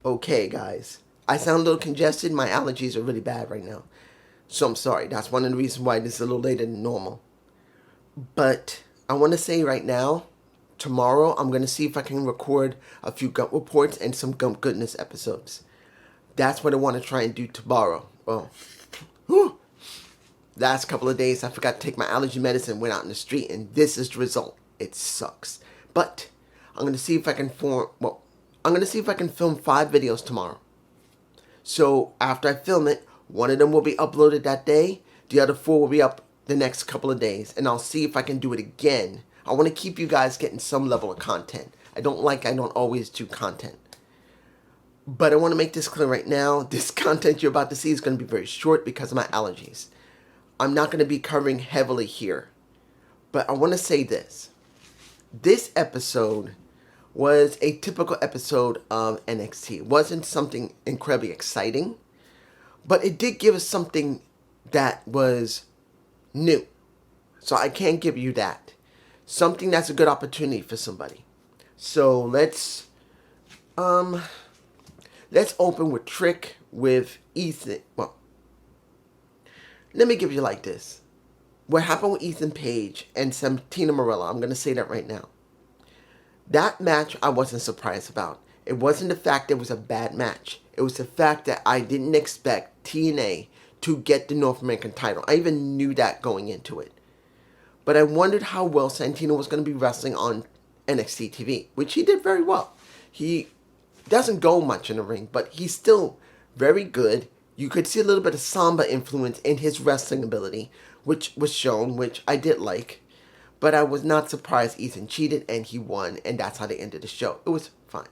Okay, guys. I sound a little congested. My allergies are really bad right now. So I'm sorry. That's one of the reasons why this is a little later than normal. But I want to say right now, tomorrow, I'm going to see if I can record a few Gump reports and some Gump goodness episodes. That's what I want to try and do tomorrow. Well, whew. Last couple of days, I forgot to take my allergy medicine, went out in the street, and this is the result. It sucks. But I'm going to see if I can film 5 videos tomorrow. So after I film it, one of them will be uploaded that day. The other 4 will be up the next couple of days. And I'll see if I can do it again. I want to keep you guys getting some level of content. I don't always do content. But I want to make this clear right now. This content you're about to see is going to be very short because of my allergies. I'm not going to be covering heavily here. But I want to say this. This episode was a typical episode of NXT. It wasn't something incredibly exciting, but it did give us something that was new. So I can give you that. Something that's a good opportunity for somebody. So let's open with Trick with Ethan. Well, let me give you like this. What happened with Ethan Page and Santina Marella, I'm going to say that right now. That match I wasn't surprised about. It wasn't the fact that it was a bad match. It was the fact that I didn't expect TNA to get the North American title. I even knew that going into it. But I wondered how well Santino was going to be wrestling on NXT TV, which he did very well. He doesn't go much in the ring, but he's still very good. You could see a little bit of Samba influence in his wrestling ability, which was shown, which I did like. But I was not surprised Ethan cheated and he won, and that's how they ended the show. It was fine.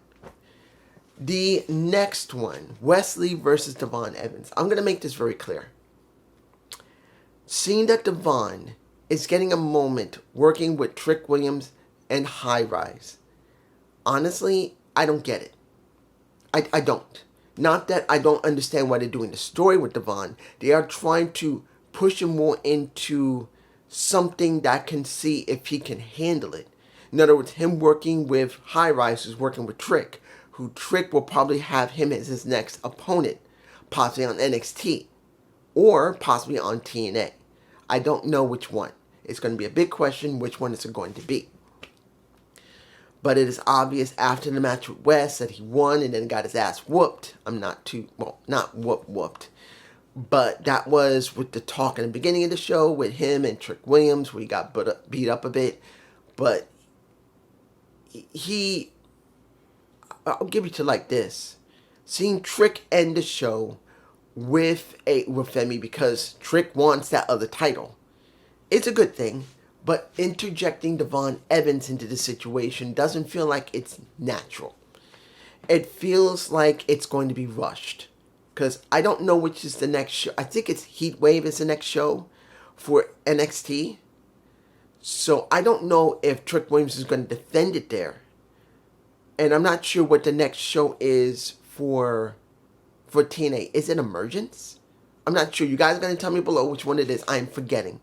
The next one, Wesley versus Devon Evans. I'm going to make this very clear. Seeing that Devon is getting a moment working with Trick Williams and High Rise, honestly, I don't get it. I don't. Not that I don't understand why they're doing the story with Devon. They are trying to push him more into something that can see if he can handle it. In other words, him working with High Rise, who's working with Trick, who Trick will probably have him as his next opponent, possibly on NXT, or possibly on TNA. I don't know which one. It's going to be a big question which one it's going to be. But it is obvious after the match with Wes that he won and then got his ass whooped. Not whooped. But that was with the talk in the beginning of the show with him and Trick Williams, where he got beat up a bit. But I'll give it to like this. Seeing Trick end the show with Femi because Trick wants that other title. It's a good thing. But interjecting Devon Evans into the situation doesn't feel like it's natural. It feels like it's going to be rushed. Because I don't know which is the next show. I think it's Heat Wave is the next show for NXT. So I don't know if Trick Williams is going to defend it there. And I'm not sure what the next show is for TNA. Is it Emergence? I'm not sure. You guys are going to tell me below which one it is. I'm forgetting.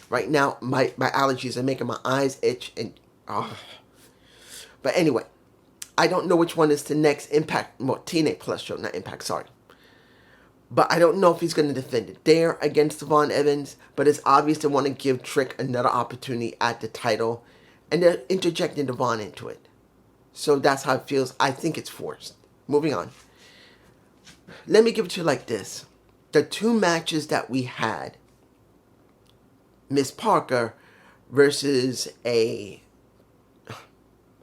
Right now, my allergies are making my eyes itch. But anyway, I don't know which one is the next Impact, TNA Plus show. Not Impact, sorry. But I don't know if he's going to defend it there against Devon Evans. But it's obvious they want to give Trick another opportunity at the title. And they're interjecting Devon into it. So that's how it feels. I think it's forced. Moving on. Let me give it to you like this. The 2 matches that we had. Miss Parker versus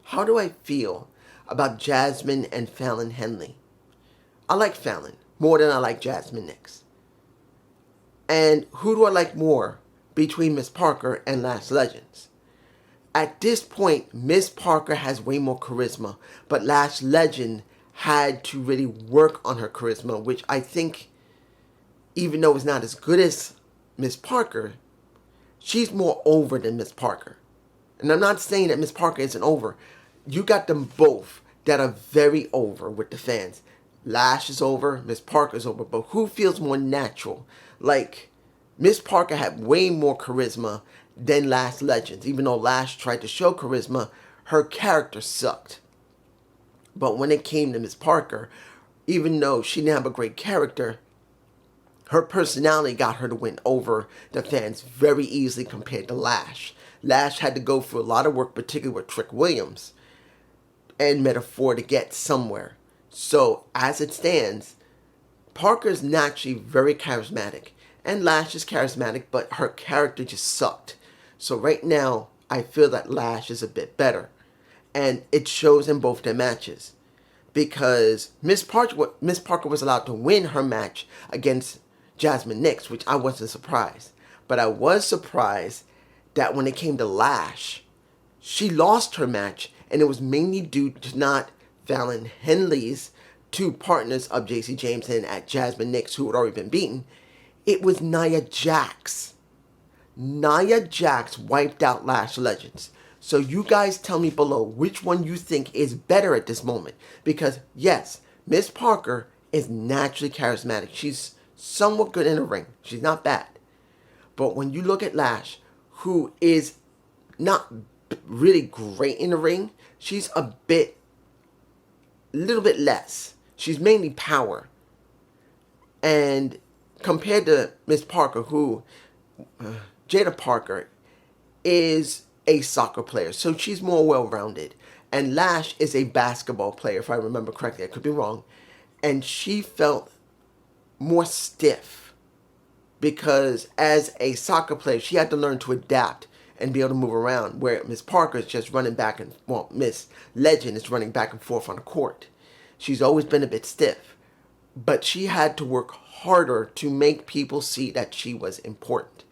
How do I feel about Jasmine and Fallon Henley? I like Fallon more than I like Jasmine next. And who do I like more between Miss Parker and Lash Legends? At this point, Miss Parker has way more charisma, but Lash Legend had to really work on her charisma, which I think, even though it's not as good as Miss Parker, she's more over than Miss Parker. And I'm not saying that Miss Parker isn't over. You got them both that are very over with the fans. Lash is over, Miss Parker's over, but who feels more natural? Like, Miss Parker had way more charisma than Lash Legends. Even though Lash tried to show charisma, her character sucked. But when it came to Miss Parker, even though she didn't have a great character, her personality got her to win over the fans very easily compared to Lash. Lash had to go through a lot of work, particularly with Trick Williams and Metaphor, to get somewhere. So, as it stands, Parker's naturally very charismatic. And Lash is charismatic, but her character just sucked. So right now, I feel that Lash is a bit better. And it shows in both their matches. Because Miss Parker was allowed to win her match against Jasmine Nix, which I wasn't surprised. But I was surprised that when it came to Lash, she lost her match, and it was mainly due to not Fallon Henley's two partners of JC Jameson at Jasmine Nix, who had already been beaten. It was Nia Jax. Nia Jax wiped out Lash Legends. So you guys tell me below which one you think is better at this moment. Because yes, Miss Parker is naturally charismatic. She's somewhat good in the ring. She's not bad. But when you look at Lash, who is not really great in the ring, she's a little bit less. She's mainly power. And compared to Miss Parker, who, Jada Parker, is a soccer player, so she's more well-rounded. And Lash is a basketball player, if I remember correctly. I could be wrong. And she felt more stiff because as a soccer player, she had to learn to adapt and be able to move around, where Miss Parker is just running back and, well, Miss Legend is running back and forth on the court. She's always been a bit stiff, but she had to work harder to make people see that she was important.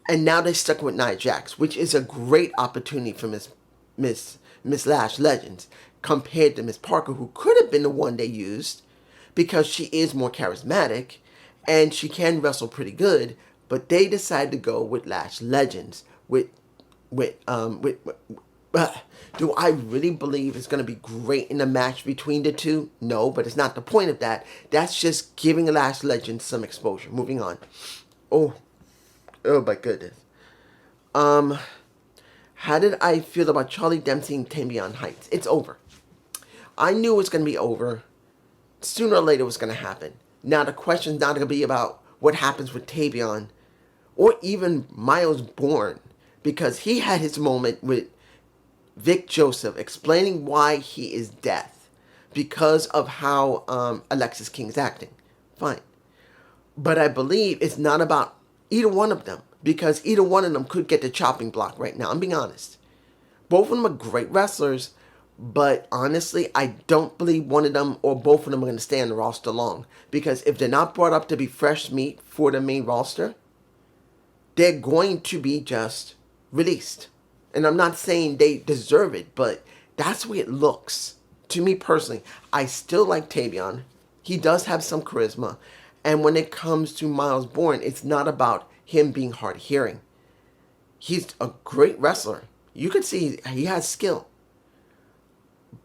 And now they stuck with Nia Jax, which is a great opportunity for Miss Lash Legends compared to Miss Parker, who could have been the one they used because she is more charismatic and she can wrestle pretty good. But they decided to go with Lash Legends. Do I really believe it's going to be great in the match between the two? No, but it's not the point of that. That's just giving Lash Legends some exposure. Moving on. Oh my goodness. How did I feel about Charlie Dempsey and Tavion Heights? It's over. I knew it was going to be over. Sooner or later it was going to happen. Now the question's not going to be about what happens with Tavion or even Miles Bourne, because he had his moment with Vic Joseph explaining why he is death because of how Alexis King's acting. Fine. But I believe it's not about either one of them, because either one of them could get the chopping block right now. I'm being honest. Both of them are great wrestlers, but honestly, I don't believe one of them or both of them are going to stay on the roster long. Because if they're not brought up to be fresh meat for the main roster, they're going to be just released. And I'm not saying they deserve it, but that's the way it looks. To me personally, I still like Tavion. He does have some charisma. And when it comes to Miles Bourne, it's not about him being hard of hearing. He's a great wrestler. You can see he has skill.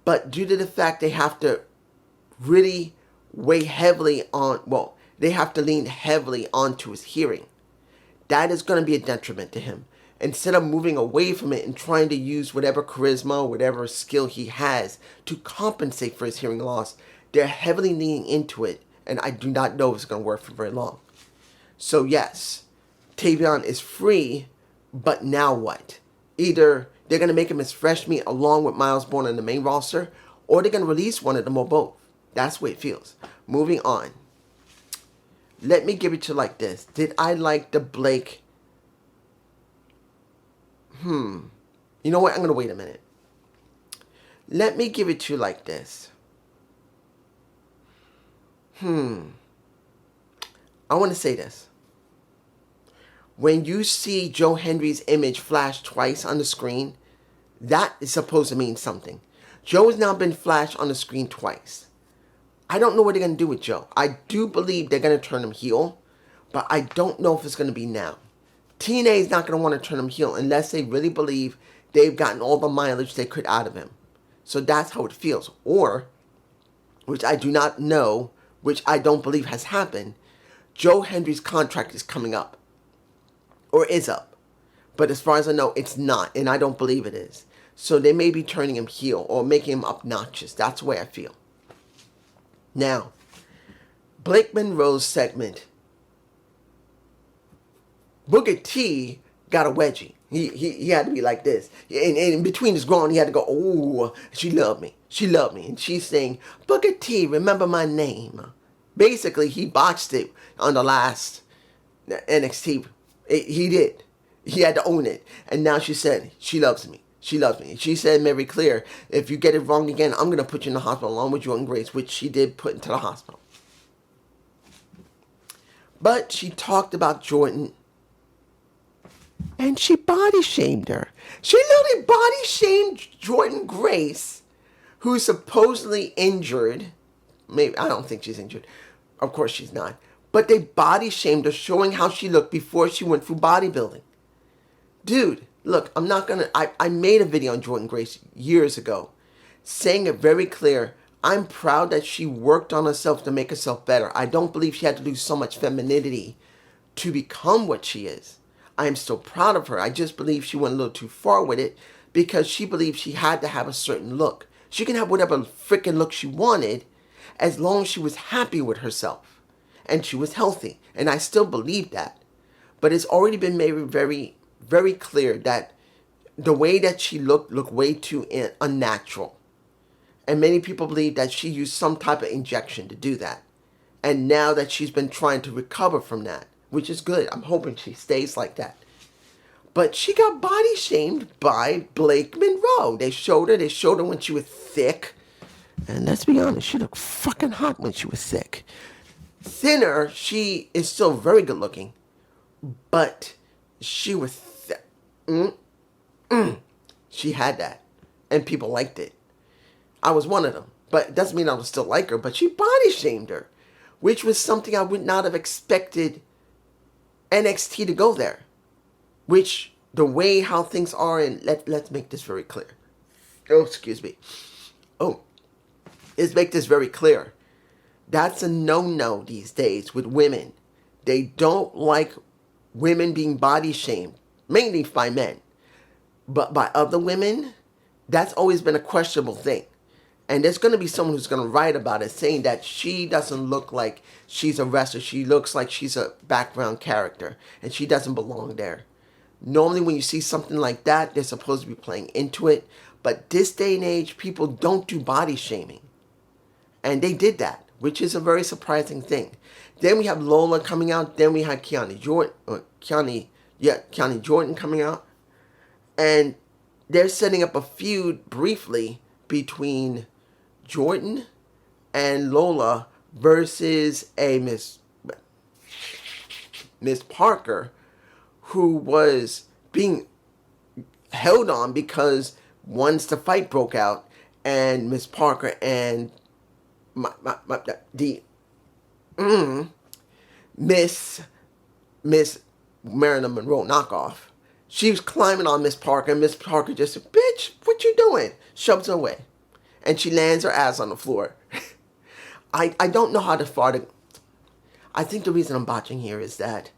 But due to the fact they have to really weigh heavily on, well, they have to lean heavily onto his hearing. That is going to be a detriment to him. Instead of moving away from it and trying to use whatever charisma, whatever skill he has to compensate for his hearing loss, they're heavily leaning into it. And I do not know if it's going to work for very long. So yes, Tavion is free, but now what? Either they're going to make him as fresh meat along with Miles Bourne on the main roster, or they're going to release one of them or both. That's the way it feels. Moving on. Let me give it to you like this. Did I like the Blake? You know what? I'm going to wait a minute. Let me give it to you like this. I want to say this. When you see Joe Hendry's image flash twice on the screen, that is supposed to mean something. Joe has now been flashed on the screen twice. I don't know what they're going to do with Joe. I do believe they're going to turn him heel, but I don't know if it's going to be now. TNA is not going to want to turn him heel unless they really believe they've gotten all the mileage they could out of him. So that's how it feels. Or, which I do not know, which I don't believe has happened, Joe Hendry's contract is coming up. Or is up. But as far as I know, it's not. And I don't believe it is. So they may be turning him heel or making him obnoxious. That's the way I feel. Now, Blake Monroe's segment, Booker T got a wedgie. He had to be like this. And in between his groin, he had to go, oh, she loved me. She loved me. And she's saying, Booker T, remember my name. Basically, he botched it on the last NXT. He did. He had to own it. And now she said, she loves me. She loves me. She said very clear, if you get it wrong again, I'm going to put you in the hospital along with Jordan Grace, which she did put into the hospital. But she talked about Jordan, and she body shamed her. She literally body shamed Jordan Grace, who's supposedly injured. Maybe, I don't think she's injured. Of course she's not. But they body shamed her, showing how she looked before she went through bodybuilding. Dude, look, I'm not going to... I made a video on Jordan Grace years ago, saying it very clear. I'm proud that she worked on herself to make herself better. I don't believe she had to lose so much femininity to become what she is. I am still proud of her. I just believe she went a little too far with it because she believed she had to have a certain look. She can have whatever freaking look she wanted as long as she was happy with herself and she was healthy. And I still believe that. But it's already been made very, very clear that the way that she looked way too unnatural. And many people believe that she used some type of injection to do that. And now that she's been trying to recover from that, which is good. I'm hoping she stays like that. But she got body shamed by Blake Monroe. They showed her when she was thick. And let's be honest, she looked fucking hot when she was thick. Thinner, she is still very good looking. But she was thick. She had that. And people liked it. I was one of them. But it doesn't mean I would still like her. But she body shamed her. Which was something I would not have expected NXT to go there. Which, the way how things are, and let's make this very clear. Oh, excuse me. Let's make this very clear. That's a no-no these days with women. They don't like women being body shamed, mainly by men. But by other women, that's always been a questionable thing. And there's going to be someone who's going to write about it, saying that she doesn't look like she's a wrestler. She looks like she's a background character, and she doesn't belong there. Normally, when you see something like that, they're supposed to be playing into it. But this day and age, people don't do body shaming. And they did that, which is a very surprising thing. Then we have Lola coming out. Then we had Kiani Jordan coming out. And they're setting up a feud briefly between Jordan and Lola versus a Miss Parker, who was being held on because once the fight broke out and Miss Parker and Miss Marilyn Monroe knockoff, she was climbing on Miss Parker, and Miss Parker just said, bitch, what you doing? Shoves her away. And she lands her ass on the floor. I don't know how far to... I think the reason I'm botching here is that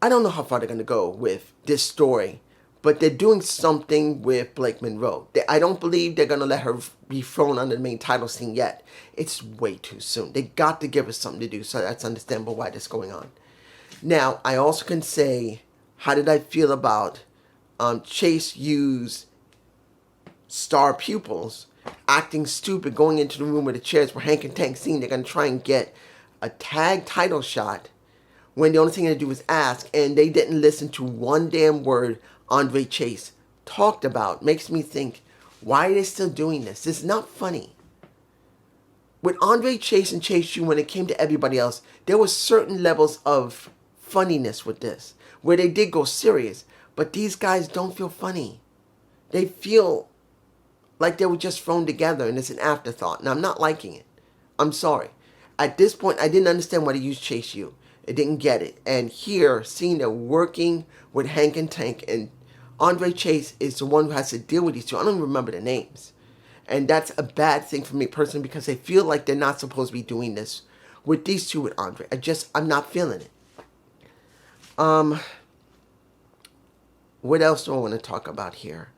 I don't know how far they're going to go with this story. But they're doing something with Blake Monroe. I don't believe they're going to let her be thrown under the main title scene yet. It's way too soon. They got to give her something to do, so that's understandable why this is going on. Now, I also can say, how did I feel about Chase U's star pupils acting stupid, going into the room with the chairs where Hank and Tank seen they're going to try and get a tag title shot when the only thing they do is ask, and they didn't listen to one damn word Andre Chase talked about. Makes me think, why are they still doing this? This is not funny. With Andre Chase and Chase U, when it came to everybody else, there was certain levels of funniness with this, where they did go serious, but these guys don't feel funny. They feel like they were just thrown together and it's an afterthought, and I'm not liking it. I'm sorry. At this point, I didn't understand why they used Chase U. I didn't get it. And here, seeing they're working with Hank and Tank, and Andre Chase is the one who has to deal with these two. I don't even remember the names. And that's a bad thing for me personally, because I feel like they're not supposed to be doing this with these two with Andre. I'm not feeling it. What else do I want to talk about here?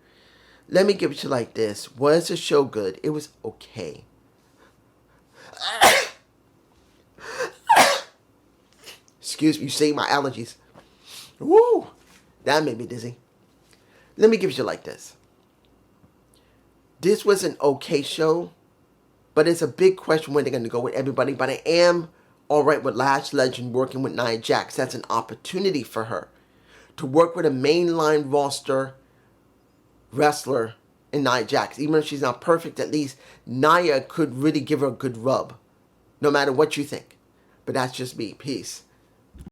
Let me give it to you like this. Was the show good? It was okay. Excuse me, you say my allergies. Woo! That made me dizzy. Let me give you like this. This was an okay show, but it's a big question where they're going to go with everybody. But I am alright with Lash Legend working with Nia Jax. That's an opportunity for her to work with a mainline roster wrestler in Nia Jax. Even if she's not perfect, at least Nia could really give her a good rub. No matter what you think. But that's just me. Peace.